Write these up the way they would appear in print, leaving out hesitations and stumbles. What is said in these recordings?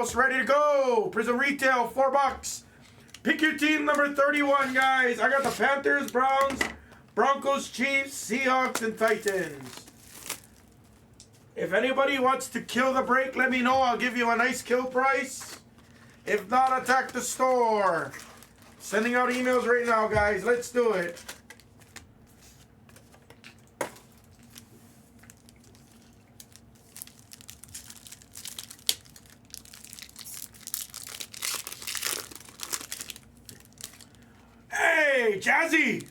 Ready to go. Prizm retail, $4. Pick your team number 31, guys. I got the Panthers, Browns, Broncos, Chiefs, Seahawks, and Titans. If anybody wants to kill the break, let me know. I'll give you a nice kill price. If not, attack the store. Sending out emails right now, guys. Let's do it. Hey, Jazzy!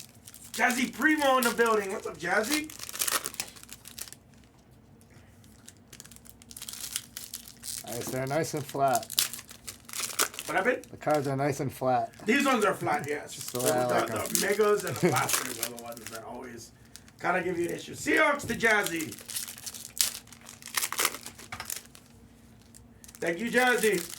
Jazzy Primo in the building. What's up, Jazzy? Nice, they're nice and flat. What happened? The cards are nice and flat. These ones are flat, yes. Just the way I like the megas and the blasters are the ones that always kind of give you an issue. Seahawks to Jazzy. Thank you, Jazzy.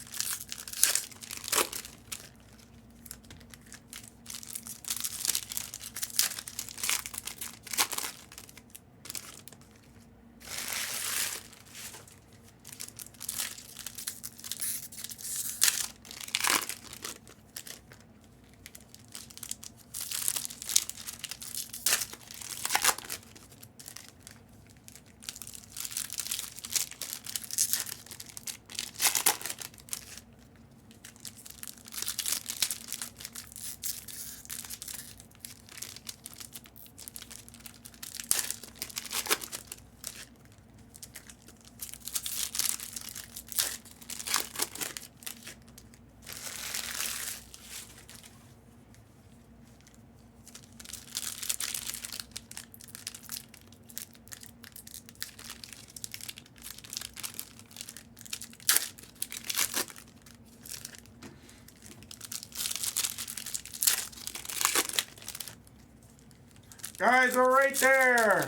Guys, we're right there.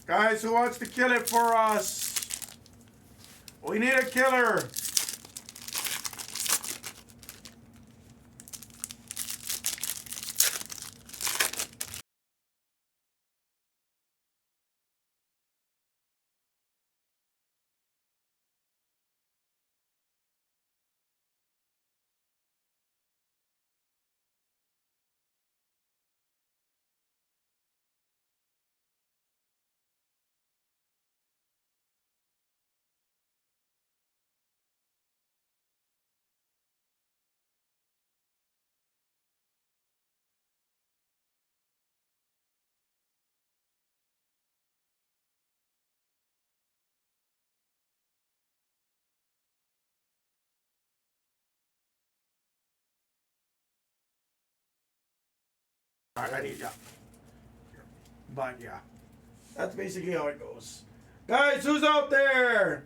Guys, who wants to kill it for us? We need a killer. All right, I need ya. But yeah, that's basically how it goes. Guys, who's out there?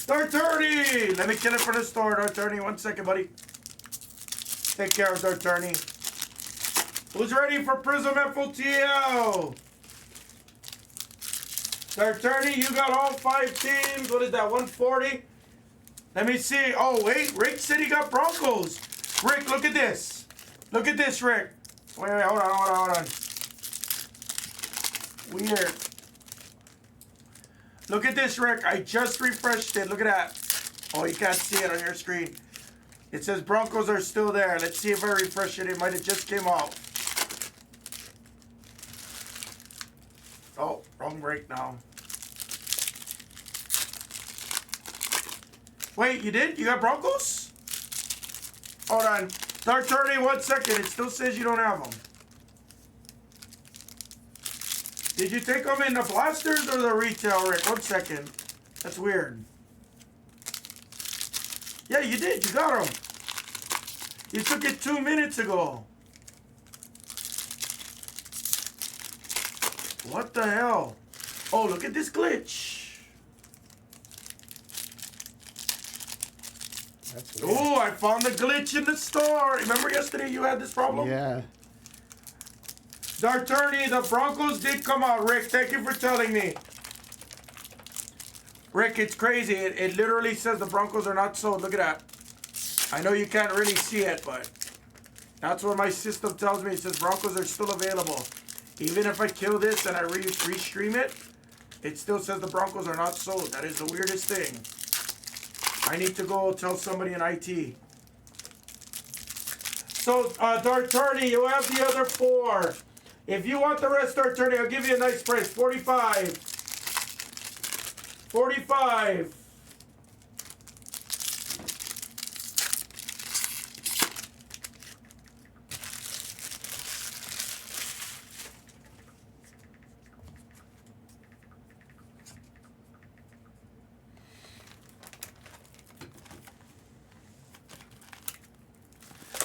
Darturney! Let me kill it for the store, Darturney. 1 second, buddy. Take care of Darturney. Who's ready for Prizm FOTL? Darturney, you got all 5 teams. What is that, 140? Let me see. Oh, wait. Rick said he got Broncos. Rick, look at this. Look at this, Rick. Wait, hold on. Weird. Look at this, Rick. I just refreshed it. Look at that. Oh, you can't see it on your screen. It says Broncos are still there. Let's see if I refresh it. It might have just came out. Oh, wrong break now. Wait, you did? You got Broncos? Hold on. Start turning 1 second. It still says you don't have them. Did you take them in the blasters or the retail, Rick? 1 second. That's weird. Yeah, you did. You got them. You took it 2 minutes ago. What the hell? Oh, look at this glitch. Oh, I found the glitch in the store. Remember yesterday you had this problem? Yeah. Darturney, the Broncos did come out, Rick. Thank you for telling me. Rick, it's crazy. It literally says the Broncos are not sold. Look at that. I know you can't really see it, but that's what my system tells me. It says Broncos are still available. Even if I kill this and I restream it, it still says the Broncos are not sold. That is the weirdest thing. I need to go tell somebody in IT. So, Darturney, you have the other 4. If you want the rest, Darturney, I'll give you a nice price. 45. 45.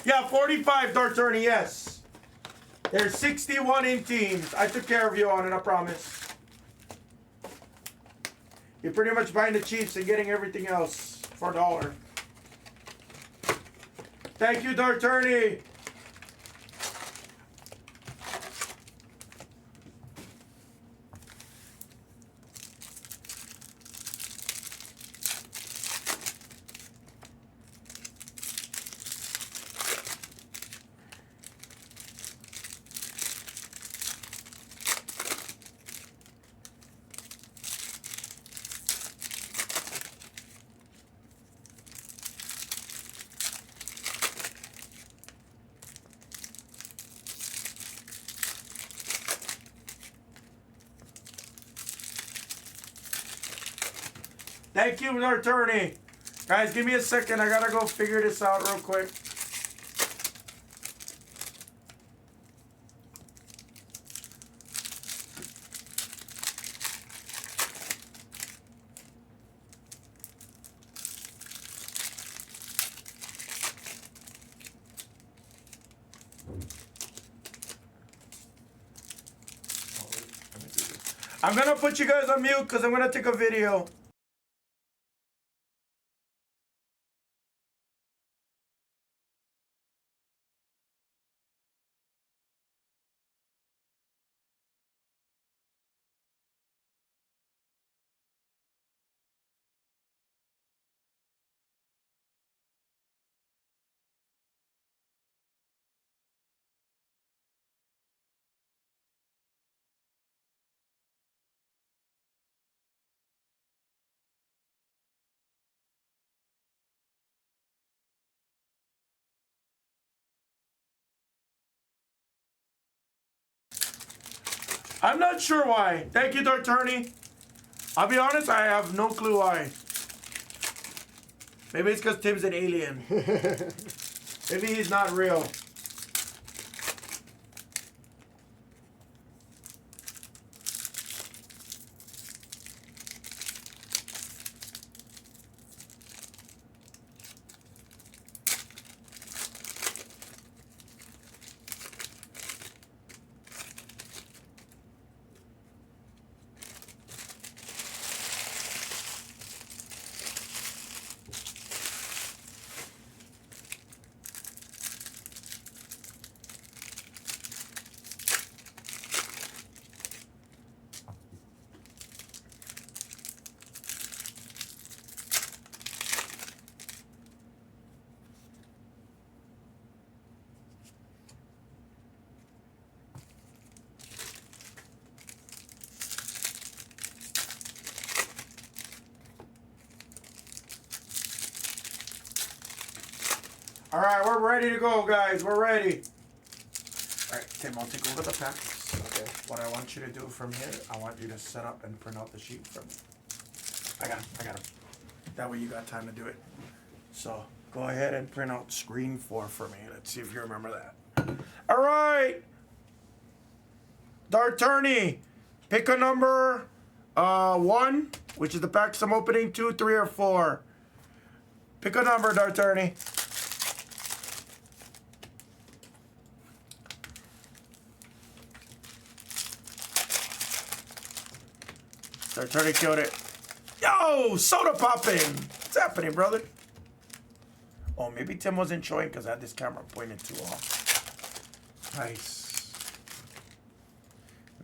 Yeah, 45, Darturney, yes. There's 61 in teams. I took care of you on it, I promise. You're pretty much buying the Chiefs and getting everything else for $1. Thank you, Darturney. Thank you, Darturney. Guys, give me a second. I gotta go figure this out real quick. I'm gonna put you guys on mute because I'm gonna take a video. I'm not sure why. Thank you, Darturney. I'll be honest, I have no clue why. Maybe it's because Tim's an alien. Maybe he's not real. All right, we're ready to go, guys. We're ready. All right, Tim, I'll take over the packs. Okay. What I want you to do from here, I want you to set up and print out the sheet from me. I got him. That way you got time to do it. So go ahead and print out screen 4 for me. Let's see if you remember that. All right. Dart Tourney. Pick a number 1, which is the packs I'm opening, 2, 3, or 4. Pick a number, Dart Tourney. Dart Tourney killed it. Yo, soda popping. What's happening, brother? Oh, maybe Tim wasn't showing because I had this camera pointed too off. Nice.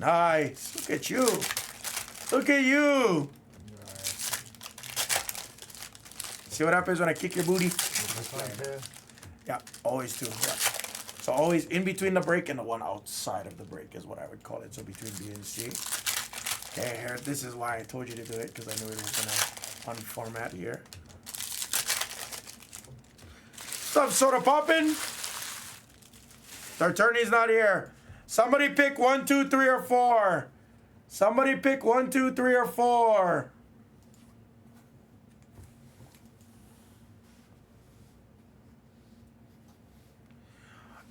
Nice. Look at you. Look at you. See what happens when I kick your booty? Yeah, always two. Yeah. So always in between the break and the one outside of the break is what I would call it. So between B and C. Okay, here, this is why I told you to do it, because I knew it was going to unformat here. What's up, soda poppin'? Our attorney's not here. Somebody pick 1, 2, 3, or 4. Somebody pick 1, 2, 3, or 4.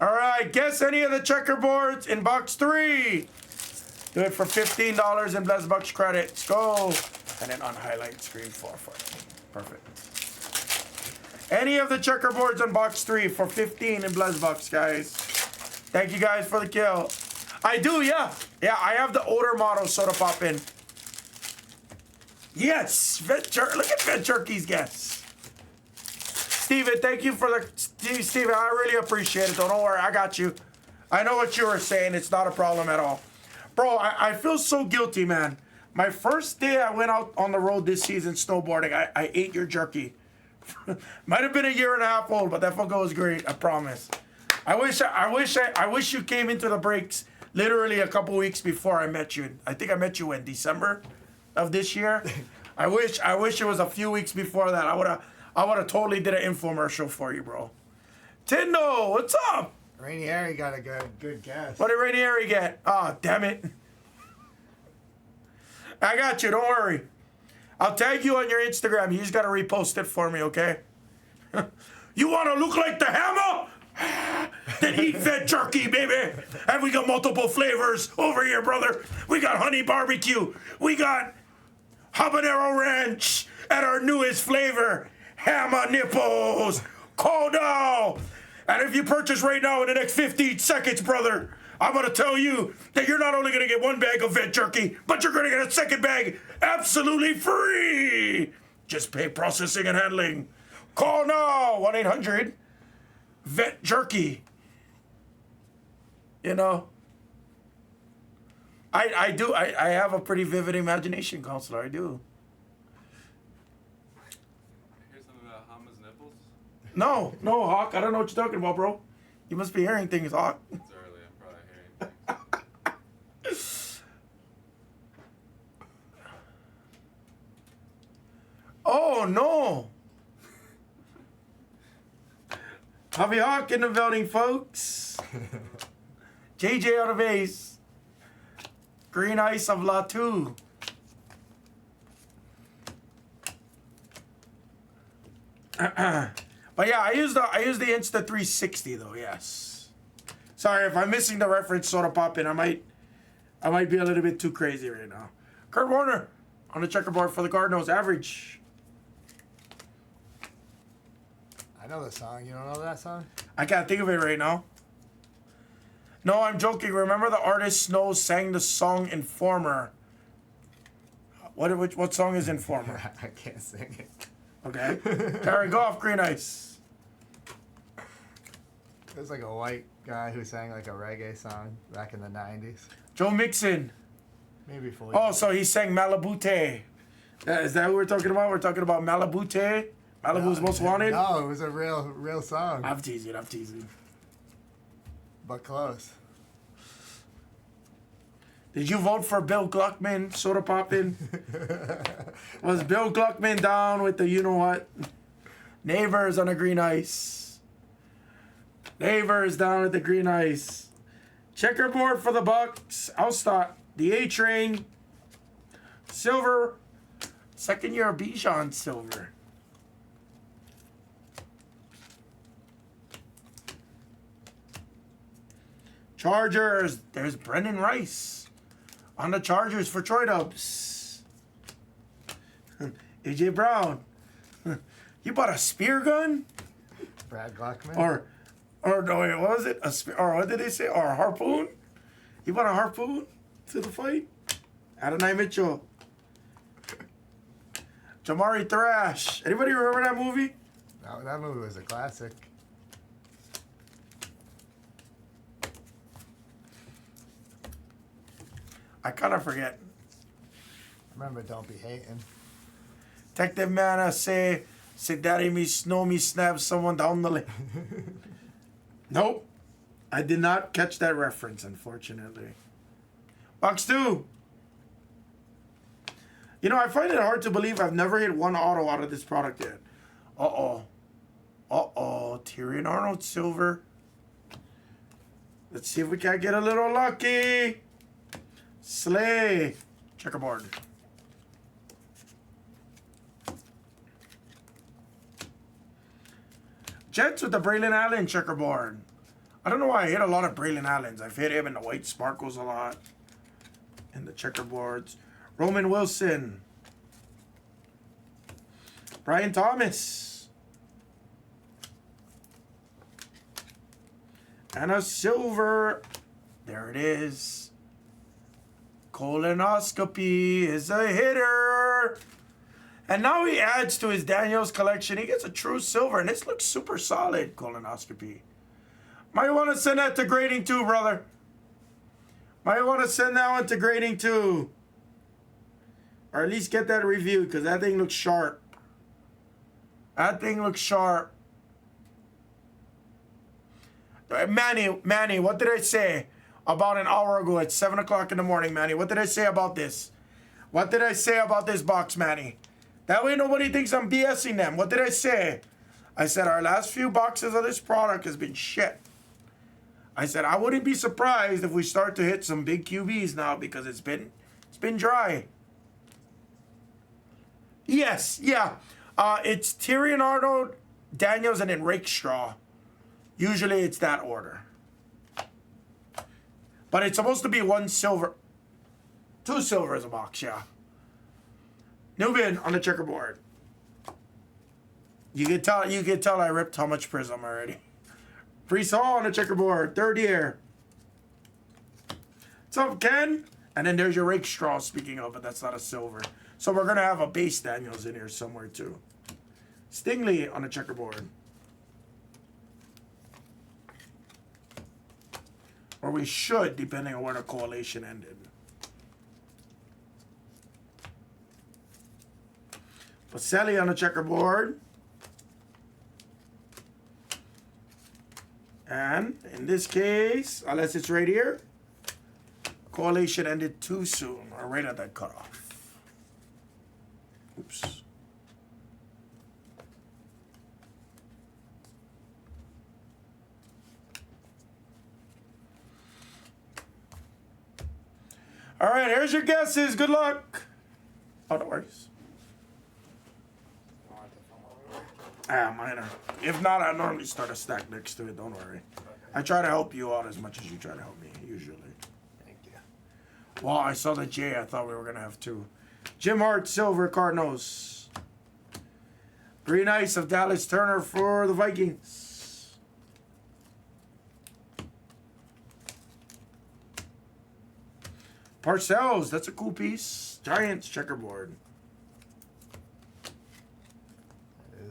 All right, guess any of the checkerboards in box 3. Do it for $15 in Blez Bucks credits. Go. And then on highlight screen 4 for me. Perfect. Any of the checkerboards in box 3 for 15 in Blez Bucks, guys. Thank you guys for the kill. I do, yeah. Yeah, I have the older model soda pop in. Yes. Look at Vet Jerky's guess. Steven, thank you for the... Steven, I really appreciate it. Don't worry, I got you. I know what you were saying. It's not a problem at all. Bro, I feel so guilty, man. My first day I went out on the road this season snowboarding, I ate your jerky. Might have been a year and a half old, but that fucker was great, I promise. I wish you came into the breaks literally a couple weeks before I met you. I think I met you in December of this year. I wish it was a few weeks before that. I would have totally did an infomercial for you, bro. Tindo, what's up? Rainieri got a good guess. What did Rainieri get? Oh, damn it. I got you. Don't worry. I'll tag you on your Instagram. You just got to repost it for me, okay? You want to look like the Hammer? Then eat Vet Jerky, baby. And we got multiple flavors over here, brother. We got honey barbecue. We got habanero ranch. And our newest flavor, Hammer nipples. Cold out. And if you purchase right now in the next 15 seconds, brother, I'm going to tell you that you're not only going to get 1 bag of Vet Jerky, but you're going to get a second bag absolutely free. Just pay processing and handling. Call now, 1-800-VET Jerky. You know, I have a pretty vivid imagination, counselor. I do. No, Hawk. I don't know what you're talking about, bro. You must be hearing things, Hawk. It's early. I'm probably hearing things. Oh, no. Javi Hawk in the building, folks. JJ on the base. Green Ice of Latu. But yeah, I use the Insta360 though. Yes. Sorry if I'm missing the reference. Soda popping. I might be a little bit too crazy right now. Kurt Warner on the checkerboard for the Cardinals. Average. I know the song. You don't know that song? I can't think of it right now. No, I'm joking. Remember the artist Snow sang the song Informer. What song is Informer? I can't sing it. Okay. Terry Goff, Green Ice. There's like a white guy who sang like a reggae song back in the 90s. Joe Mixon. Maybe fully. Oh, so he sang Malibute. Is that who we're talking about? We're talking about Malibute? Malibu's Most Wanted? No, it was a real song. I'm teasing. But close. Did you vote for Bill Gluckman, soda poppin'? Was Bill Gluckman down with the you-know-what? Neighbors on the Green Ice. Neighbors down with the Green Ice. Checkerboard for the Bucks. I'll start. The A-Train. Silver. Second year of Bijan Silver. Chargers. There's Brendan Rice on the Chargers for Troy Dubs. AJ Brown. You bought a spear gun? Brad Gluckman. Or no, wait, what was it? Or what did they say? Or a harpoon? You bought a harpoon to the fight? Adonai Mitchell. Jamari Thrash. Anybody remember that movie? That movie was a classic. I kind of forget. Remember, don't be hating. Detective man, say daddy me snow me snap someone down the lane. Nope. I did not catch that reference, unfortunately. Box 2. You know, I find it hard to believe I've never hit one auto out of this product yet. Uh-oh. Uh-oh. Tyrion Arnold silver. Let's see if we can get a little lucky. Slay. Checkerboard. Jets with the Braylon Allen checkerboard. I don't know why I hit a lot of Braylon Allens. I've hit him in the white sparkles a lot. In the checkerboards. Roman Wilson. Brian Thomas. And a silver. There it is. Colonoscopy is a hitter. And now he adds to his Daniels collection. He gets a true silver. And this looks super solid, colonoscopy. Might want to send that to grading too, brother. Might want to send that one to grading too. Or at least get that reviewed, because that thing looks sharp. That thing looks sharp. Manny, what did I say about an hour ago at 7 o'clock in the morning, Manny? What did I say about this? What did I say about this box, Manny? That way nobody thinks I'm BSing them. What did I say? I said our last few boxes of this product has been shit. I said I wouldn't be surprised if we start to hit some big QBs now because it's been dry. Yes, yeah. It's Tyrion Arnold, Daniels, and then Rakestraw. Usually it's that order. But it's supposed to be 1 silver. 2 silvers a box, yeah. Nubian on the checkerboard. You can tell I ripped how much Prizm already. Brees Hall on the checkerboard, 3rd year. What's up, Ken? And then there's your Rakestraw, speaking of, but that's not a silver. So we're going to have a base Daniels in here somewhere, too. Stingley on the checkerboard. Or we should, depending on where the coalition ended. Baselli on the checkerboard. And in this case, unless it's right here, coalition ended too soon, or right at that cutoff. Oops. All right, here's your guesses. Good luck. Oh, no worries. Minor. If not, I normally start a stack next to it. Don't worry. I try to help you out as much as you try to help me, usually. Thank you. Well, I saw the J. I thought we were going to have 2. Jim Hart, silver, Cardinals. Green Ice of Dallas Turner for the Vikings. Parcells, that's a cool piece. Giants checkerboard.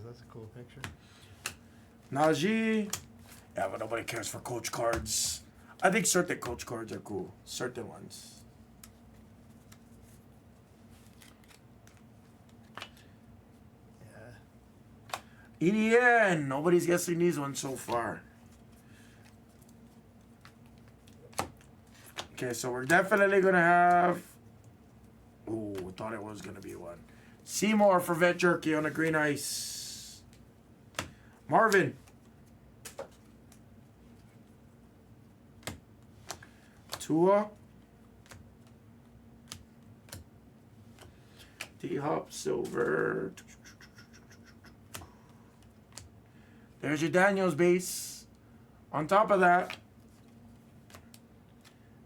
That's a cool picture. Najee. Yeah, but nobody cares for coach cards. I think certain coach cards are cool. Certain ones. Yeah. EDN. Nobody's guessing these ones so far. Okay, so we're definitely going to have... Oh, I thought it was going to be one. Seymour for Vet Jerky on the green ice. Marvin. Tua. D-Hop silver. There's your Daniels base. On top of that,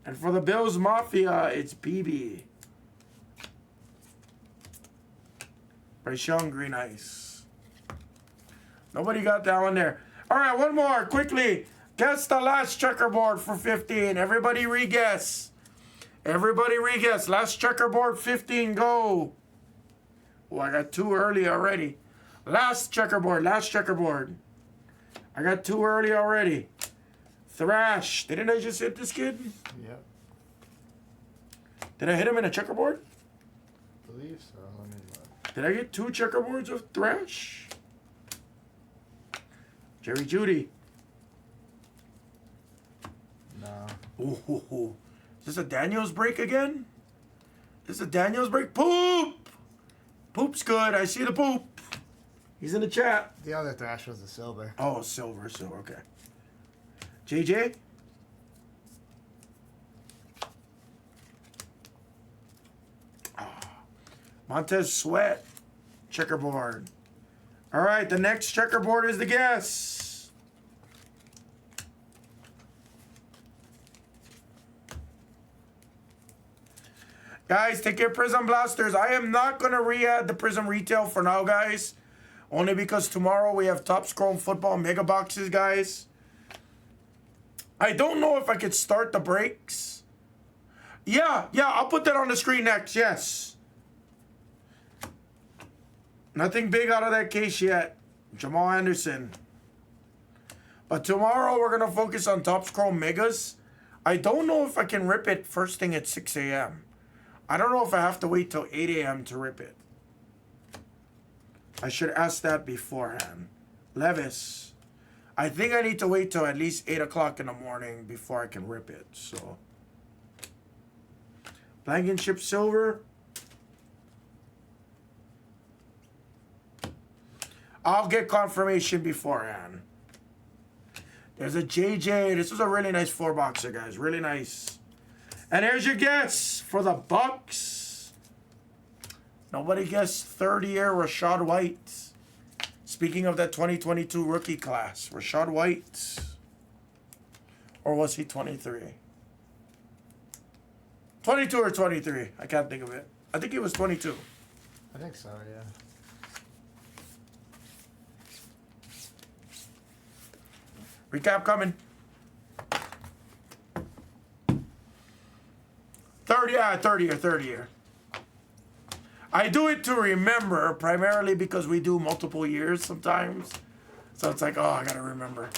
And for the Bills Mafia, it's BB. Bryce Young, green ice. Nobody got that one there. All right, one more, quickly. Guess the last checkerboard for 15. Everybody re-guess. Everybody re-guess. Last checkerboard, 15, go. Oh, I got too early already. Last checkerboard, last checkerboard. I got too early already. Thrash. Didn't I just hit this kid? Yep. Did I hit him in a checkerboard? I believe so. Let me look. Did I get 2 checkerboards of Thrash? Jerry Judy. No. Ooh. Is this a Daniels break again? Is this a Daniels break? Poop! Poop's good. I see the poop. He's in the chat. The other Thrash was a silver. Oh, silver, okay. JJ? Montez Sweat. Checkerboard. All right, the next checkerboard is the guess. Guys, take your Prizm Blasters. I am not going to re-add the Prizm Retail for now, guys. Only because tomorrow we have Topps Chrome Football Mega Boxes, guys. I don't know if I could start the breaks. Yeah, I'll put that on the screen next, yes. Nothing big out of that case yet. Jamal Anderson. But tomorrow we're going to focus on Topps Chrome Megas. I don't know if I can rip it first thing at 6 a.m. I don't know if I have to wait till 8 a.m. to rip it. I should ask that beforehand. Levis. I think I need to wait till at least 8 o'clock in the morning before I can rip it. So, Blankenship Silver. I'll get confirmation beforehand. There's a JJ. This was a really nice 4-boxer, guys. Really nice. And there's your guess for the Bucks. Nobody guessed third-year Rashad White. Speaking of that 2022 rookie class, Rashad White. Or was he 23? 22 or 23. I can't think of it. I think he was 22. I think so, yeah. Recap coming. Third year. I do it to remember, primarily because we do multiple years sometimes. So it's like, oh, I gotta remember.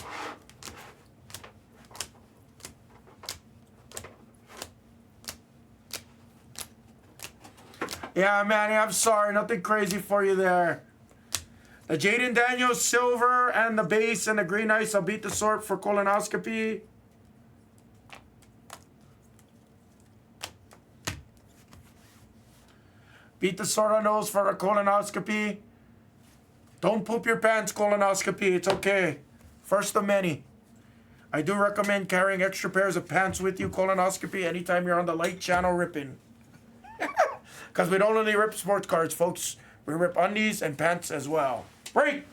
Yeah, Manny, I'm sorry. Nothing crazy for you there. The Jaden Daniels silver and the base and the green ice. I'll beat the sort for colonoscopy. Beat the sort on those for the colonoscopy. Don't poop your pants, colonoscopy. It's okay. First of many. I do recommend carrying extra pairs of pants with you, colonoscopy, anytime you're on the light channel ripping. Because we don't only rip sports cards, folks. We rip undies and pants as well. Break!